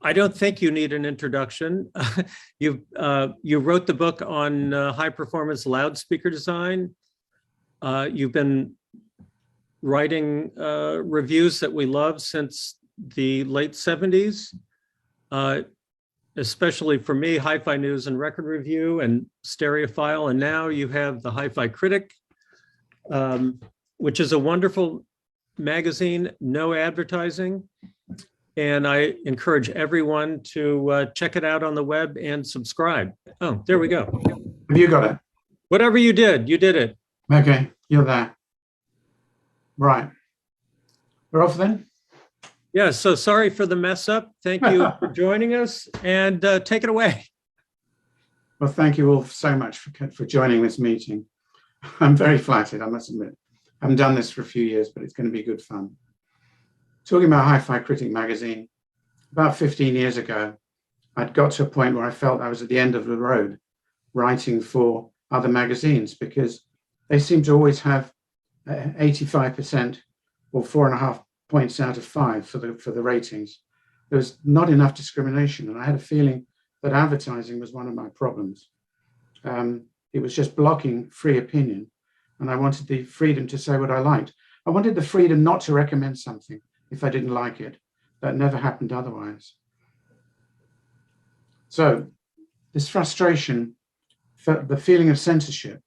I don't think you need an introduction. You wrote the book on high performance loudspeaker design. You've been writing reviews that we love since the late 70s, especially for me, Hi-Fi News and Record Review and Stereophile. And now you have the Hi-Fi Critic, which is a wonderful magazine, no advertising. And I encourage everyone to check it out on the web and subscribe. Oh, there we go. Have you got it? Whatever you did it. Okay, you're there. Right. We're off then? Yeah, so sorry for the mess up. Thank you for joining us, and take it away. Well, thank you all so much for joining this meeting. I'm very flattered, I must admit. I haven't done this for a few years, but it's going to be good fun. Talking about Hi-Fi Critic magazine, about 15 years ago, I'd got to a point where I felt I was at the end of the road writing for other magazines because they seem to always have 85% or 4.5 points out of 5 for the ratings. There was not enough discrimination, and I had a feeling that advertising was one of my problems. It was just blocking free opinion, and I wanted the freedom to say what I liked. I wanted the freedom not to recommend something if I didn't like it. That never happened otherwise. So this frustration, the feeling of censorship,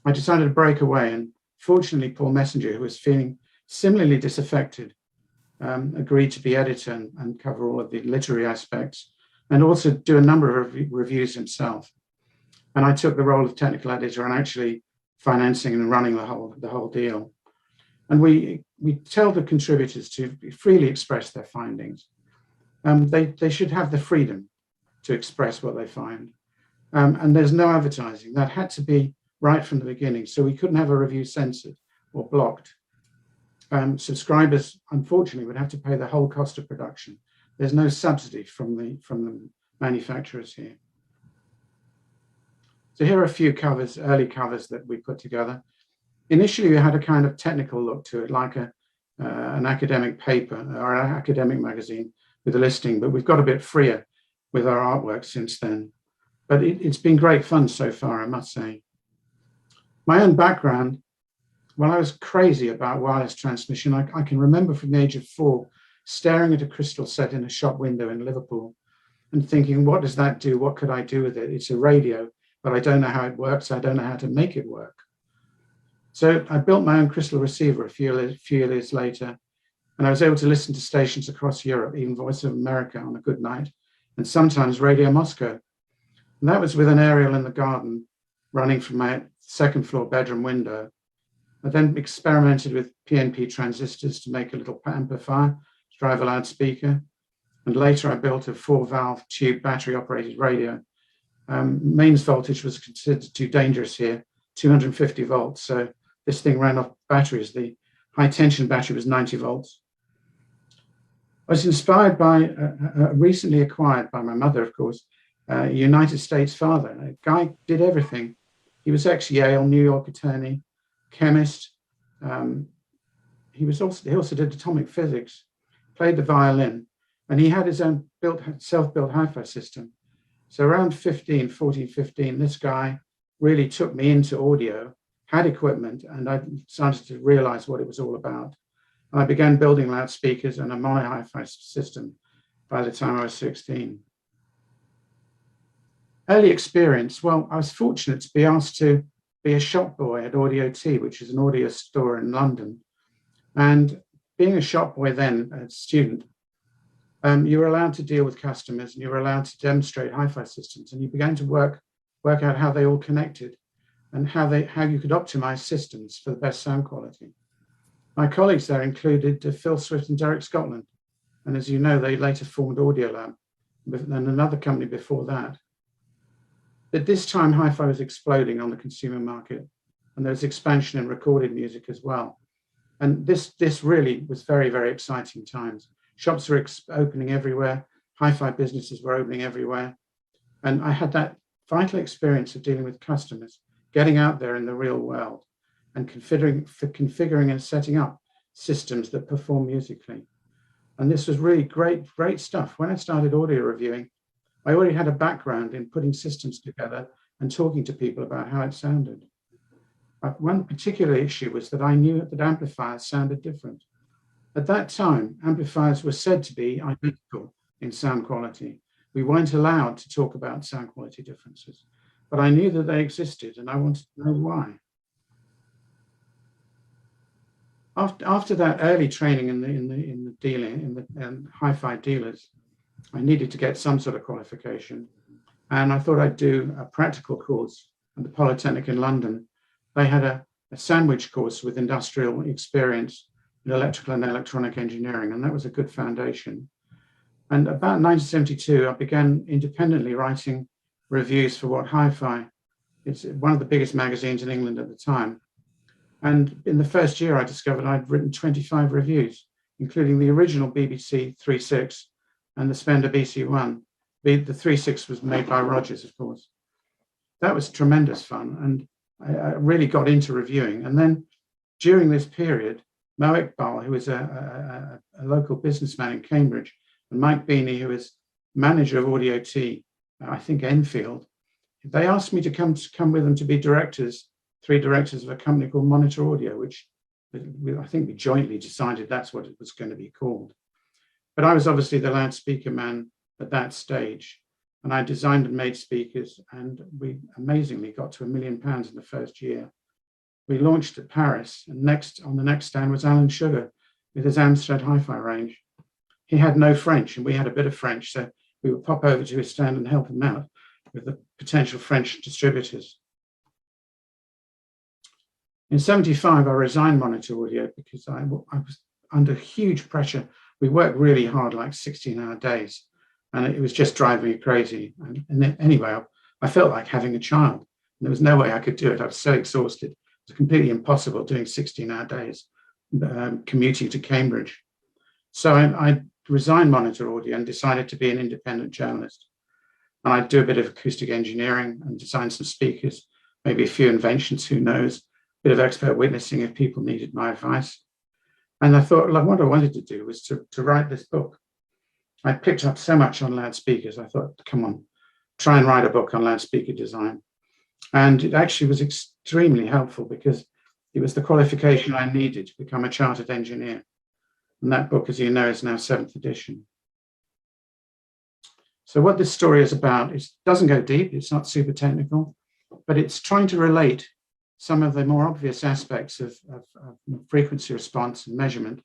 I decided to break away, and fortunately Paul Messenger, who was feeling similarly disaffected, agreed to be editor and cover all of the literary aspects and also do a number of reviews himself. And I took the role of technical editor and actually financing and running the whole deal. And we tell the contributors to freely express their findings. They should have the freedom to express what they find. And there's no advertising. That had to be right from the beginning. So we couldn't have a review censored or blocked. Subscribers, unfortunately, would have to pay the whole cost of production. There's no subsidy from the manufacturers here. So here are a few covers, early covers that we put together. Initially, we had a kind of technical look to it, like an academic paper or an academic magazine with a listing, but we've got a bit freer with our artwork since then. But it's been great fun so far, I must say. My own background, when I was crazy about wireless transmission, I can remember from the age of 4 staring at a crystal set in a shop window in Liverpool and thinking, what does that do? What could I do with it? It's a radio, but I don't know how it works. I don't know how to make it work. So I built my own crystal receiver a few years later, and I was able to listen to stations across Europe, even Voice of America on a good night, and sometimes Radio Moscow. And that was with an aerial in the garden running from my second floor bedroom window. I then experimented with PNP transistors to make a little amplifier to drive a loudspeaker. And later I built a 4-valve tube battery operated radio. Mains voltage was considered too dangerous here, 250 volts. So this thing ran off batteries. The high tension battery was 90 volts. I was inspired by, recently acquired by my mother, of course, a United States father. A guy did everything. He was ex-Yale, New York attorney, chemist. He also did atomic physics, played the violin, and he had his own self-built hi-fi system. So around 14, 15, this guy really took me into audio, had equipment, and I started to realize what it was all about. And I began building loudspeakers and a mono hi-fi system by the time I was 16. Early experience, well, I was fortunate to be asked to be a shop boy at Audio T, which is an audio store in London. And being a shop boy then, a student, you were allowed to deal with customers and you were allowed to demonstrate hi-fi systems, and you began to work out how they all connected and how you could optimize systems for the best sound quality. My colleagues there included Phil Swift and Derek Scotland. And as you know, they later formed Audiolab and another company before that. At this time, hi-fi was exploding on the consumer market, and there was expansion in recorded music as well. And this really was very, very exciting times. Shops were opening everywhere. Hi-fi businesses were opening everywhere. And I had that vital experience of dealing with customers, getting out there in the real world and configuring and setting up systems that perform musically. And this was really great stuff. When I started audio reviewing, I already had a background in putting systems together and talking to people about how it sounded. One particular issue was that I knew that amplifiers sounded different. At that time, amplifiers were said to be identical in sound quality. We weren't allowed to talk about sound quality differences, but I knew that they existed and I wanted to know why. After that early training in the dealing in the hi-fi dealers, I needed to get some sort of qualification, and I thought I'd do a practical course at the Polytechnic in London. They had a sandwich course with industrial experience in electrical and electronic engineering, and that was a good foundation. And about 1972, I began independently writing reviews for What Hi-Fi. It's one of the biggest magazines in England at the time. And in the first year, I discovered I'd written 25 reviews, including the original BBC 3.6 and the Spender BC1. The 3.6 was made by Rogers, of course. That was tremendous fun, and I really got into reviewing. And then during this period, Mo Iqbal, who was a local businessman in Cambridge, and Mike Beanie, who was manager of Audio T, I think Enfield, they asked me to come with them to be three directors of a company called Monitor Audio, which I think we jointly decided that's what it was going to be called. But I was obviously the loudspeaker man at that stage, and I designed and made speakers, and we amazingly got to £1 million in the first year. We launched at Paris, and on the next stand was Alan Sugar with his Amstrad hi-fi range. He had no French, and we had a bit of French, so we would pop over to his stand and help him out with the potential French distributors. In 75, I resigned Monitor Audio because I was under huge pressure. We worked really hard, like 16-hour days, and it was just driving me crazy. And anyway, I felt like having a child. There was no way I could do it. I was so exhausted. It was completely impossible doing 16-hour days, commuting to Cambridge. So I resigned Monitor Audio and decided to be an independent journalist. And I'd do a bit of acoustic engineering and design some speakers, maybe a few inventions, who knows, bit of expert witnessing if people needed my advice. And I thought, like, what I wanted to do was to write this book. I picked up so much on loudspeakers. I thought, come on, try and write a book on loudspeaker design. And it actually was extremely helpful because it was the qualification I needed to become a chartered engineer. And that book, as you know, is now 7th edition. So what this story is about, it doesn't go deep, it's not super technical, but it's trying to relate some of the more obvious aspects of frequency response and measurement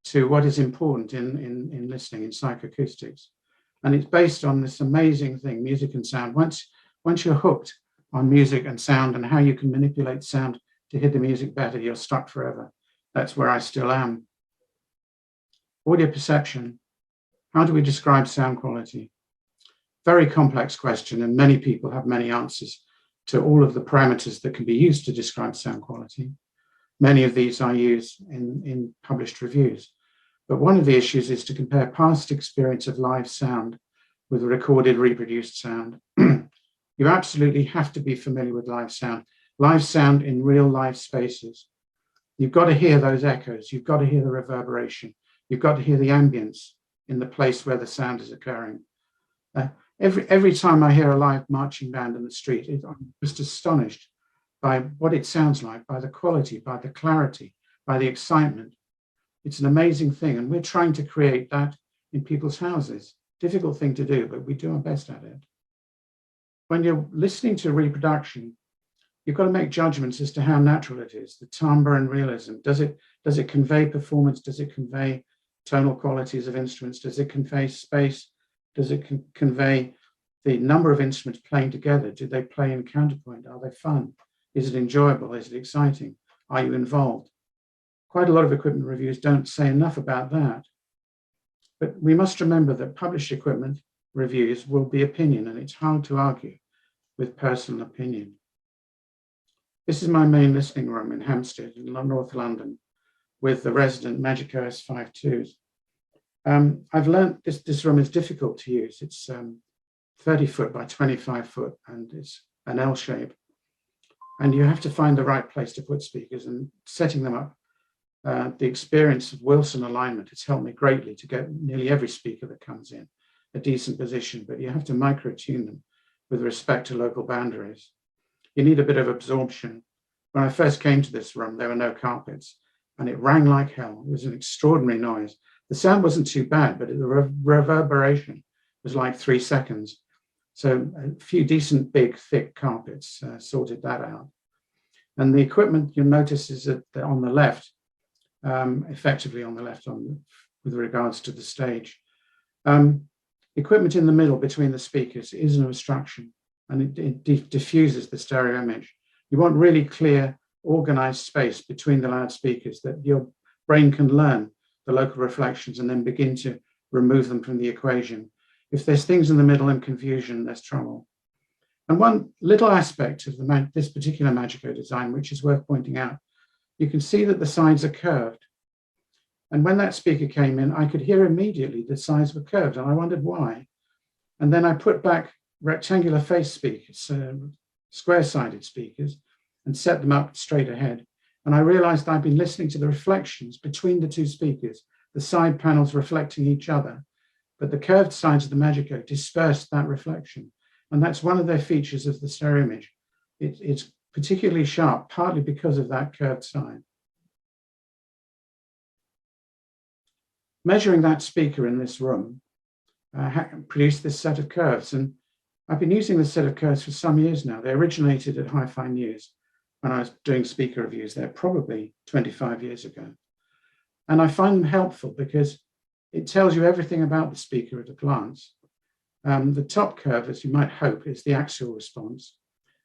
to what is important in listening in psychoacoustics. And it's based on this amazing thing, music and sound. Once you're hooked on music and sound and how you can manipulate sound to hear the music better, you're stuck forever. That's where I still am. Audio perception. How do we describe sound quality? Very complex question, and many people have many answers to all of the parameters that can be used to describe sound quality. Many of these I use in published reviews. But one of the issues is to compare past experience of live sound with recorded, reproduced sound. You absolutely have to be familiar with live sound in real live spaces. You've got to hear those echoes. You've got to hear the reverberation. You've got to hear the ambience in the place where the sound is occurring. Every time I hear a live marching band in the street, I'm just astonished by what it sounds like, by the quality, by the clarity, by the excitement. It's an amazing thing, and we're trying to create that in people's houses. Difficult thing to do, but we do our best at it. When you're listening to reproduction, you've got to make judgments as to how natural it is, the timbre and realism. Does it convey performance? Does it convey tonal qualities of instruments? Does it convey space? Does it convey the number of instruments playing together? Do they play in counterpoint? Are they fun? Is it enjoyable? Is it exciting? Are you involved? Quite a lot of equipment reviews don't say enough about that. But we must remember that published equipment reviews will be opinion, and it's hard to argue with personal opinion. This is my main listening room in Hampstead in North London with the resident Magic OS 5.2s. I've learned this room is difficult to use. It's 30 foot by 25 foot, and it's an L shape. And you have to find the right place to put speakers, and setting them up the experience of Wilson alignment has helped me greatly to get nearly every speaker that comes in a decent position, but you have to micro-tune them with respect to local boundaries. You need a bit of absorption. When I first came to this room, there were no carpets, and it rang like hell. It was an extraordinary noise. The sound wasn't too bad, but the reverberation was like 3 seconds. So a few decent, big, thick carpets sorted that out. And the equipment you'll notice is that on the left, effectively on the left with regards to the stage. Equipment in the middle between the speakers is an obstruction, and it diffuses the stereo image. You want really clear, organized space between the loudspeakers that your brain can learn the local reflections and then begin to remove them from the equation. If there's things in the middle and confusion, there's trouble. And one little aspect of this particular Magico design, which is worth pointing out, you can see that the sides are curved. And when that speaker came in, I could hear immediately the sides were curved, and I wondered why. And then I put back rectangular face speakers, square-sided speakers, and set them up straight ahead. And I realized I'd been listening to the reflections between the two speakers, the side panels reflecting each other, but the curved sides of the Magico dispersed that reflection. And that's one of their features of the stereo image. It's particularly sharp, partly because of that curved side. Measuring that speaker in this room produced this set of curves. And I've been using this set of curves for some years now. They originated at Hi-Fi News when I was doing speaker reviews there, probably 25 years ago. And I find them helpful because it tells you everything about the speaker at a glance. The top curve, as you might hope, is the axial response.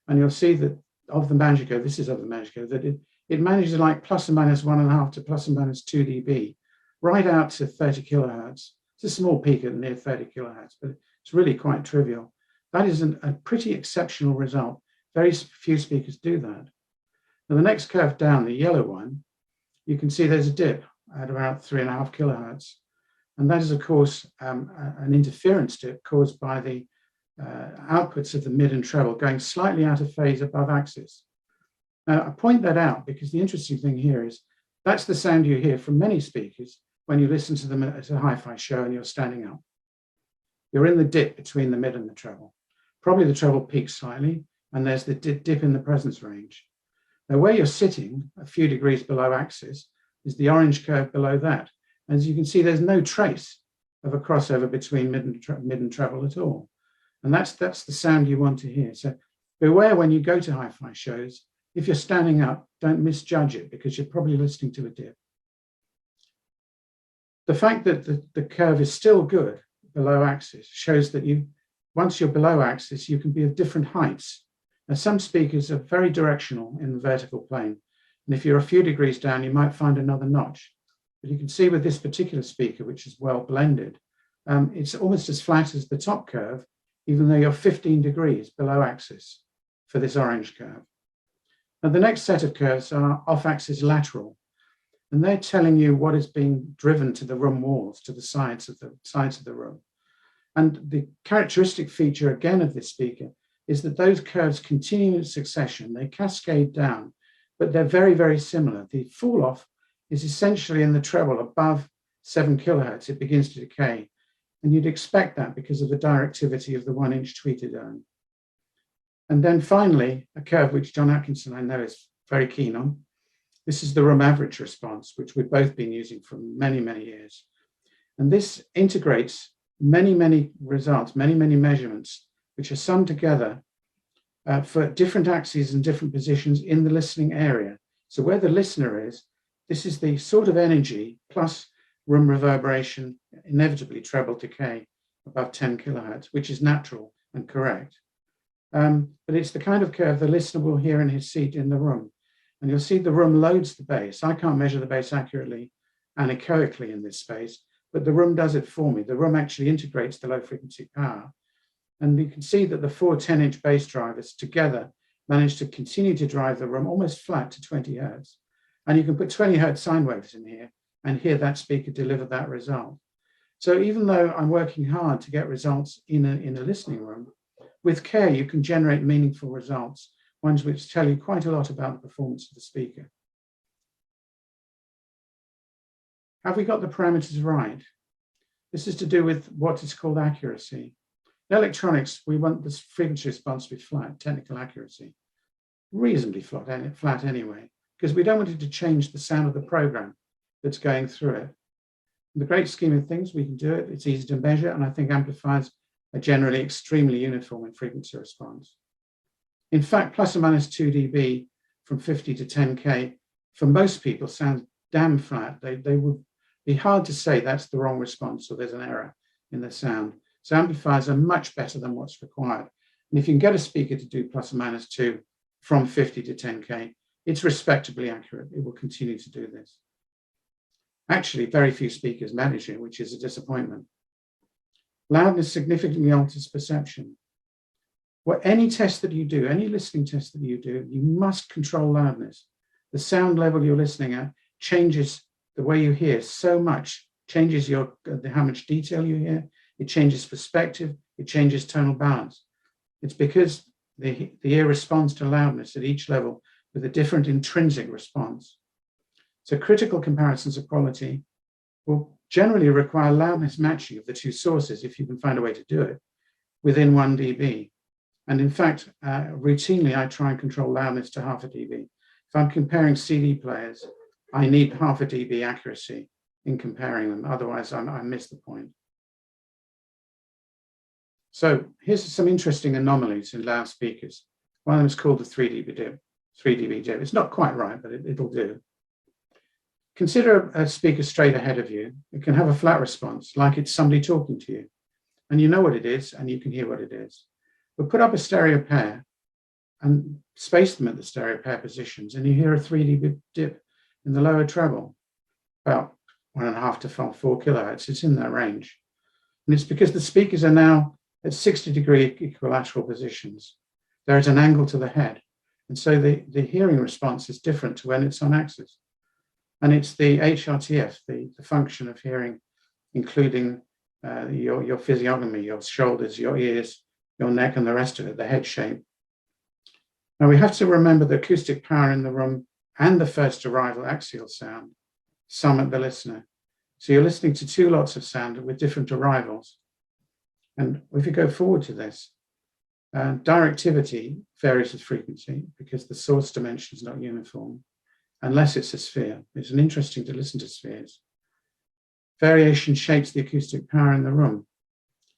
And you'll see that of the Magico, this is of the Magico, that it manages like plus or minus 1.5 to plus or minus 2 dB, right out to 30 kilohertz. It's a small peak at near 30 kilohertz, but it's really quite trivial. That is a pretty exceptional result. Very few speakers do that. Now, the next curve down, the yellow one, you can see there's a dip at about 3.5 kilohertz. And that is, of course, an interference dip caused by the outputs of the mid and treble going slightly out of phase above axis. Now, I point that out because the interesting thing here is that's the sound you hear from many speakers when you listen to them at a hi-fi show and you're standing up. You're in the dip between the mid and the treble. Probably the treble peaks slightly, and there's the dip in the presence range. Now, where you're sitting, a few degrees below axis, is the orange curve below that. As you can see, there's no trace of a crossover between mid and treble at all. And that's the sound you want to hear. So beware when you go to hi-fi shows, if you're standing up, don't misjudge it because you're probably listening to a dip. The fact that the curve is still good below axis shows that once you're below axis, you can be of different heights. Now, some speakers are very directional in the vertical plane. And if you're a few degrees down, you might find another notch. But you can see with this particular speaker, which is well blended, it's almost as flat as the top curve, even though you're 15 degrees below axis for this orange curve. Now, the next set of curves are off-axis lateral, and they're telling you what is being driven to the room walls, to the sides of the room. And the characteristic feature, again, of this speaker is that those curves continue in succession. They cascade down, but they're very, very similar. The fall-off is essentially in the treble above 7 kilohertz. It begins to decay. And you'd expect that because of the directivity of the 1-inch tweeterdome. And then finally, a curve which John Atkinson, I know, is very keen on. This is the room average response, which we've both been using for many, many years. And this integrates many, many results, many, many measurements, which are summed together for different axes and different positions in the listening area. So where the listener is, this is the sort of energy plus room reverberation, inevitably treble decay above 10 kilohertz, which is natural and correct. But it's the kind of curve the listener will hear in his seat in the room. And you'll see the room loads the bass. I can't measure the bass accurately anechoically in this space, but the room does it for me. The room actually integrates the low frequency power. And you can see that the 4 10-inch bass drivers together manage to continue to drive the room almost flat to 20 hertz. And you can put 20 hertz sine waves in here and hear that speaker deliver that result. So even though I'm working hard to get results in a listening room, with care, you can generate meaningful results, ones which tell you quite a lot about the performance of the speaker. Have we got the parameters right? This is to do with what is called accuracy. In electronics, we want this frequency response to be flat, technical accuracy. Reasonably flat anyway, because we don't want it to change the sound of the program that's going through it. In the great scheme of things, we can do it. It's easy to measure, and I think amplifiers are generally extremely uniform in frequency response. In fact, plus or minus 2 dB from 50 to 10K, for most people, sounds damn flat. They would be hard to say that's the wrong response or there's an error in the sound. So amplifiers are much better than what's required. And if you can get a speaker to do plus or minus 2 from 50 to 10K, it's respectably accurate. It will continue to do this. Actually, very few speakers manage it, which is a disappointment. Loudness significantly alters perception. Well, any test that you do, any listening test that you do, you must control loudness. The sound level you're listening at changes the way you hear so much, changes how much detail you hear, it changes perspective, it changes tonal balance. It's because the ear responds to loudness at each level with a different intrinsic response. So critical comparisons of quality will generally require loudness matching of the two sources, if you can find a way to do it, within 1 dB. And in fact, routinely, I try and control loudness to half a dB. If I'm comparing CD players, I need half a dB accuracy in comparing them. Otherwise, I miss the point. So here's some interesting anomalies in loudspeakers. One of them is called the 3 dB dip. 3 dB dip. It's not quite right, but it'll do. Consider a speaker straight ahead of you. It can have a flat response, like it's somebody talking to you. And you know what it is, and you can hear what it is. But put up a stereo pair and space them at the stereo pair positions, and you hear a 3 dB dip in the lower treble, about 1.5 to 4 kilohertz. It's in that range. And it's because the speakers are now at 60-degree equilateral positions. They're at an angle to the head. And so the hearing response is different to when it's on axis. And it's the HRTF, the function of hearing, including your physiognomy, your shoulders, your ears, your neck, and the rest of it, the head shape. Now we have to remember the acoustic power in the room and the first arrival axial sound sum at the listener. So you're listening to two lots of sound with different arrivals. And if you go forward to this, directivity varies with frequency because the source dimension is not uniform, unless it's a sphere. It's interesting to listen to spheres. Variation shapes the acoustic power in the room.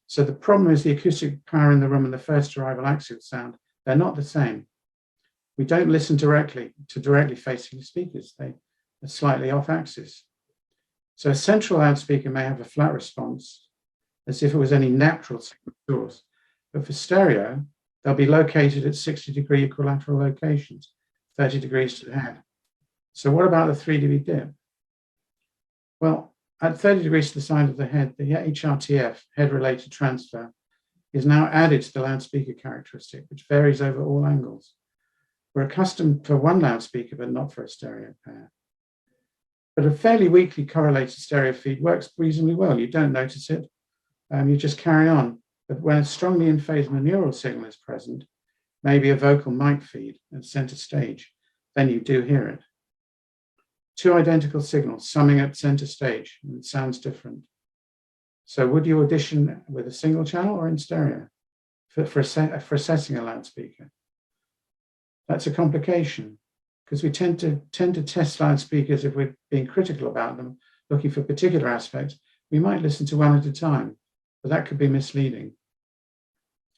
So the problem is the acoustic power in the room and the first arrival axial sound, they're not the same. We don't listen directly facing the speakers. They are slightly off axis. So a central loudspeaker may have a flat response as if it was any natural source. But for stereo, they'll be located at 60-degree equilateral locations, 30 degrees to the head. So what about the 3 dB dip? Well, at 30 degrees to the side of the head, the HRTF, head-related transfer, is now added to the loudspeaker characteristic, which varies over all angles. We're accustomed for one loudspeaker, but not for a stereo pair. But a fairly weakly correlated stereo feed works reasonably well. You don't notice it, you just carry on. But when a strongly in phase neural signal is present, maybe a vocal mic feed at center stage, then you do hear it. Two identical signals summing at center stage, and it sounds different. So would you audition with a single channel or in stereo for assessing a loudspeaker? That's a complication because we tend to test loudspeakers if we're being critical about them, looking for particular aspects. We might listen to one at a time, but that could be misleading.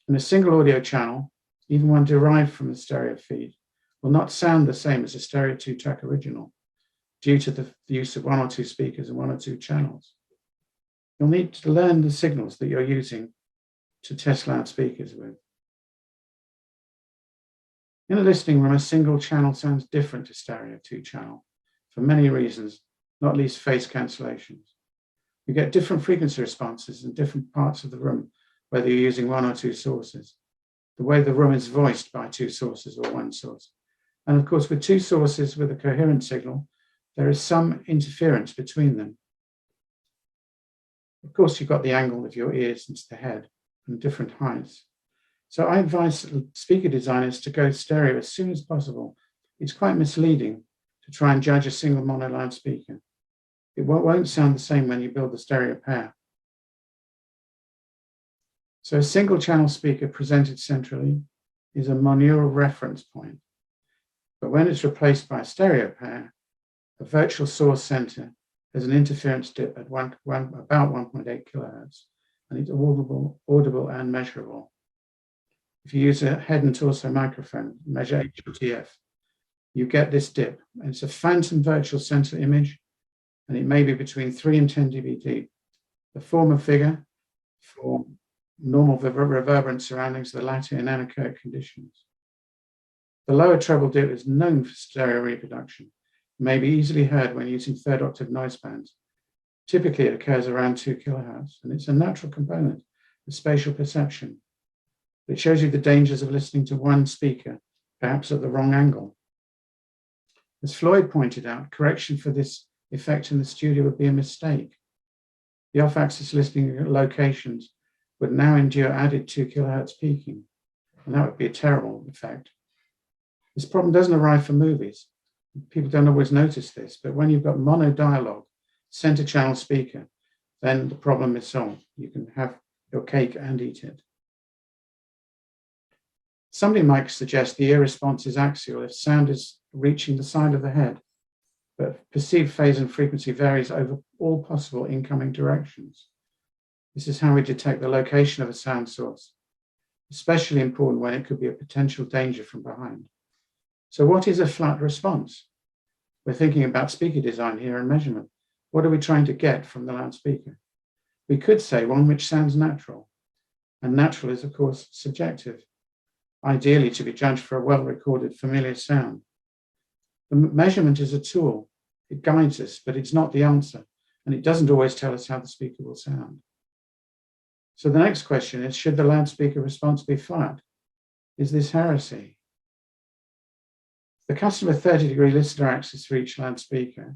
In a single audio channel, even one derived from the stereo feed, will not sound the same as a stereo 2-track original due to the use of one or two speakers and one or two channels. You'll need to learn the signals that you're using to test loudspeakers with. In a listening room, a single channel sounds different to stereo 2-channel for many reasons, not least phase cancellations. You get different frequency responses in different parts of the room, whether you're using one or two sources, the way the room is voiced by two sources or one source. And of course, with two sources with a coherent signal, there is some interference between them. Of course, you've got the angle of your ears into the head and different heights. So I advise speaker designers to go stereo as soon as possible. It's quite misleading to try and judge a single mono loudspeaker. It won't sound the same when you build the stereo pair. So a single channel speaker presented centrally is a monaural reference point. But when it's replaced by a stereo pair, a virtual source center has an interference dip at about 1.8 kilohertz, and it's audible and measurable. If you use a head and torso microphone, measure HLTF, you get this dip. And it's a phantom virtual center image, and it may be between 3 and 10 dB deep. The former figure for normal reverberant surroundings, the latter in anechoic conditions. The lower treble dip is known for stereo reproduction, may be easily heard when using third octave noise bands. Typically, it occurs around 2 kilohertz, and it's a natural component of spatial perception. It shows you the dangers of listening to one speaker, perhaps at the wrong angle. As Floyd pointed out, correction for this effect in the studio would be a mistake. The off-axis listening locations would now endure added 2 kilohertz peaking, and that would be a terrible effect. This problem doesn't arise for movies. People don't always notice this, but when you've got mono dialogue, center channel speaker, then the problem is solved. You can have your cake and eat it. Somebody might suggest the ear response is axial if sound is reaching the side of the head, but perceived phase and frequency varies over all possible incoming directions. This is how we detect the location of a sound source, especially important when it could be a potential danger from behind. So what is a flat response? We're thinking about speaker design here and measurement. What are we trying to get from the loudspeaker? We could say one which sounds natural, and natural is, of course, subjective, ideally to be judged for a well-recorded familiar sound. The measurement is a tool. It guides us, but it's not the answer, and it doesn't always tell us how the speaker will sound. So the next question is, should the loudspeaker response be flat? Is this heresy? The customer 30-degree listener axis for each loudspeaker,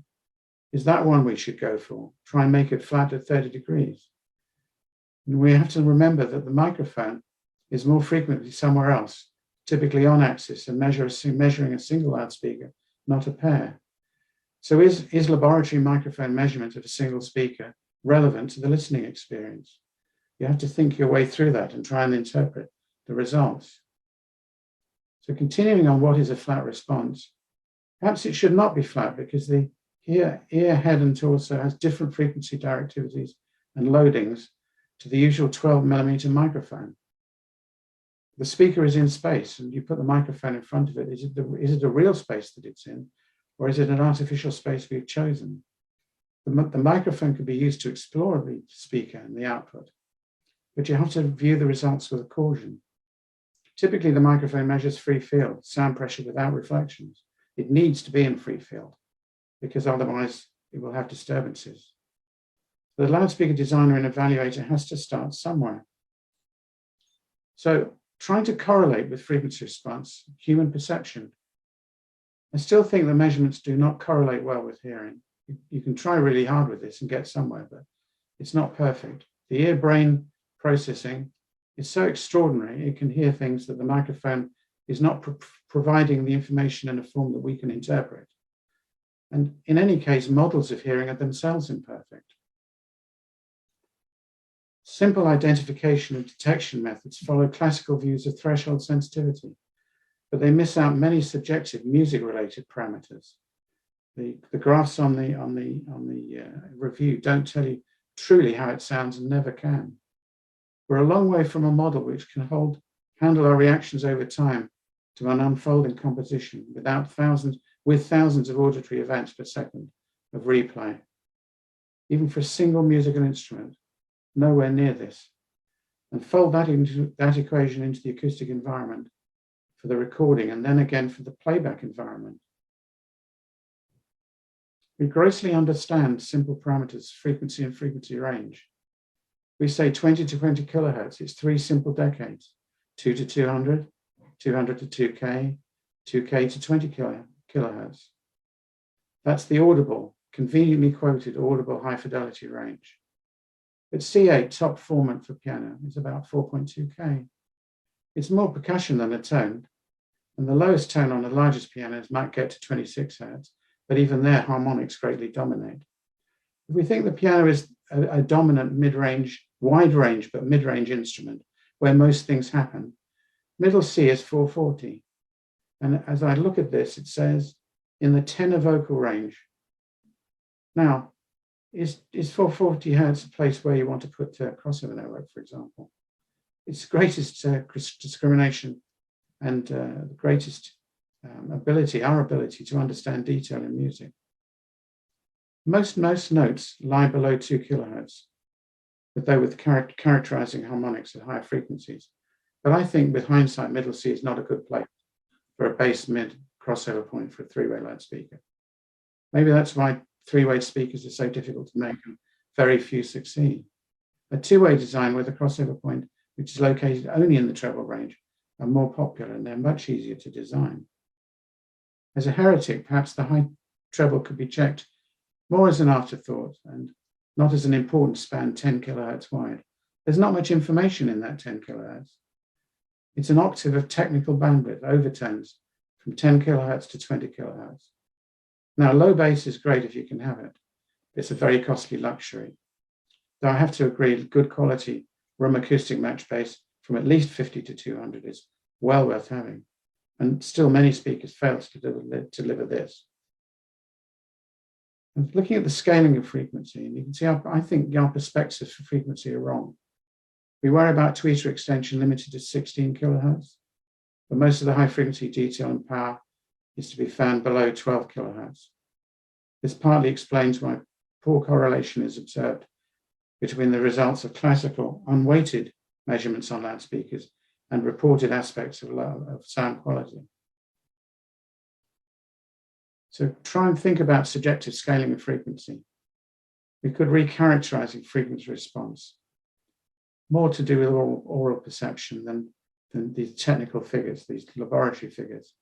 is that one we should go for? Try and make it flat at 30 degrees. And we have to remember that the microphone is more frequently somewhere else, typically on axis, and measuring a single loudspeaker, not a pair. So is laboratory microphone measurement of a single speaker relevant to the listening experience? You have to think your way through that and try and interpret the results. So continuing on what is a flat response, perhaps it should not be flat because the ear, head, and torso has different frequency directivities and loadings to the usual 12mm microphone. The speaker is in space, and you put the microphone in front of it. Is it a real space that it's in, or is it an artificial space we've chosen? The microphone could be used to explore the speaker and the output, but you have to view the results with a caution. Typically, the microphone measures free field, sound pressure without reflections. It needs to be in free field, because otherwise it will have disturbances. The loudspeaker designer and evaluator has to start somewhere. So trying to correlate with frequency response, human perception. I still think the measurements do not correlate well with hearing. You can try really hard with this and get somewhere, but it's not perfect. The ear-brain processing is so extraordinary, it can hear things that the microphone is not providing the information in a form that we can interpret. And in any case, models of hearing are themselves imperfect. Simple identification and detection methods follow classical views of threshold sensitivity, but they miss out many subjective music-related parameters. The graphs on the review don't tell you truly how it sounds and never can. We're a long way from a model which can handle our reactions over time to an unfolding composition with thousands of auditory events per second of replay. Even for a single musical instrument, nowhere near this. And fold that equation into the acoustic environment for the recording, and then again for the playback environment. We grossly understand simple parameters, frequency and frequency range. We say 20 to 20 kilohertz, it's 3 simple decades, 2 to 200, 200 to 2K, 2K to 20 kilohertz. That's the audible, conveniently quoted audible high fidelity range. But C8 top formant for piano is about 4.2K. It's more percussion than a tone, and the lowest tone on the largest pianos might get to 26 hertz, but even there harmonics greatly dominate. If we think the piano is a dominant mid-range, wide range, but mid-range instrument where most things happen, middle C is 440. And as I look at this, it says in the tenor vocal range. Now, is 440 hertz a place where you want to put crossover network, for example? Its greatest discrimination and the greatest ability, our ability to understand detail in music. Most notes lie below 2 kilohertz, but though with characterizing harmonics at higher frequencies. But I think with hindsight, middle C is not a good place for a bass mid crossover point for a three-way loudspeaker. Maybe that's why three-way speakers are so difficult to make and very few succeed. A two-way design with a crossover point, which is located only in the treble range, are more popular and they're much easier to design. As a heretic, perhaps the high treble could be checked more as an afterthought and not as an important span 10 kilohertz wide. There's not much information in that 10 kilohertz. It's an octave of technical bandwidth, overtones from 10 kilohertz to 20 kilohertz. Now, low bass is great if you can have it. It's a very costly luxury. Though I have to agree, good quality room acoustic match bass from at least 50 to 200 is well worth having. And still many speakers fail to deliver this. And looking at the scaling of frequency, and you can see, I think our perspectives for frequency are wrong. We worry about tweeter extension limited to 16 kilohertz, but most of the high frequency detail and power is to be found below 12 kilohertz. This partly explains why poor correlation is observed between the results of classical unweighted measurements on loudspeakers and reported aspects of sound quality. So try and think about subjective scaling of frequency. We could recharacterizing frequency response, more to do with oral perception than these technical figures, these laboratory figures.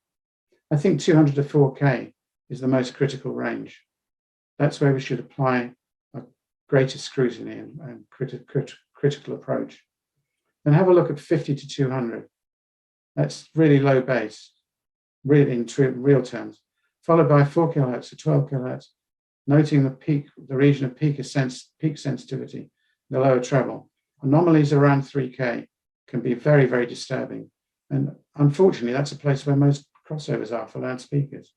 I think 200 to 4K is the most critical range. That's where we should apply a greater scrutiny and critical approach. Then have a look at 50 to 200. That's really low bass, really in real terms, followed by 4 kilohertz to 12 kilohertz, noting the region of peak sensitivity, the lower treble. Anomalies around 3K can be very, very disturbing. And unfortunately, that's a place where most crossovers are for loudspeakers.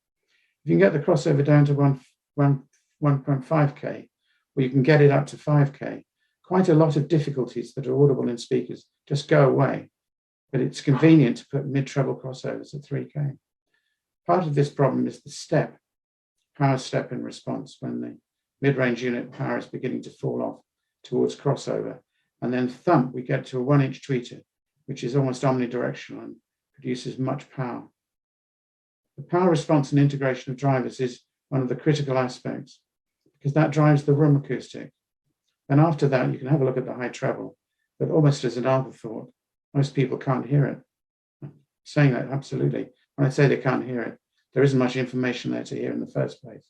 If you can get the crossover down to 1.5K, or you can get it up to 5K, quite a lot of difficulties that are audible in speakers just go away. But it's convenient to put mid-treble crossovers at 3K. Part of this problem is the power step in response when the mid-range unit power is beginning to fall off towards crossover. And then thump, we get to a 1-inch tweeter, which is almost omnidirectional and produces much power. The power response and integration of drivers is one of the critical aspects because that drives the room acoustic. And after that, you can have a look at the high treble, but almost as an afterthought, most people can't hear it. I'm saying that absolutely. When I say they can't hear it, there isn't much information there to hear in the first place.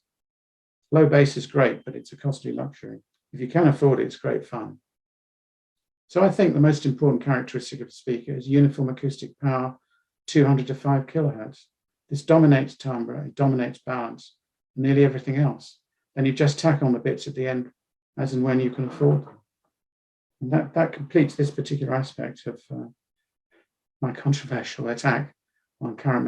Low bass is great, but it's a costly luxury. If you can afford it, it's great fun. So I think the most important characteristic of a speaker is uniform acoustic power, 200 to 5 kilohertz. This dominates timbre, it dominates balance, nearly everything else. Then you just tack on the bits at the end as and when you can afford them. And that completes this particular aspect of my controversial attack on current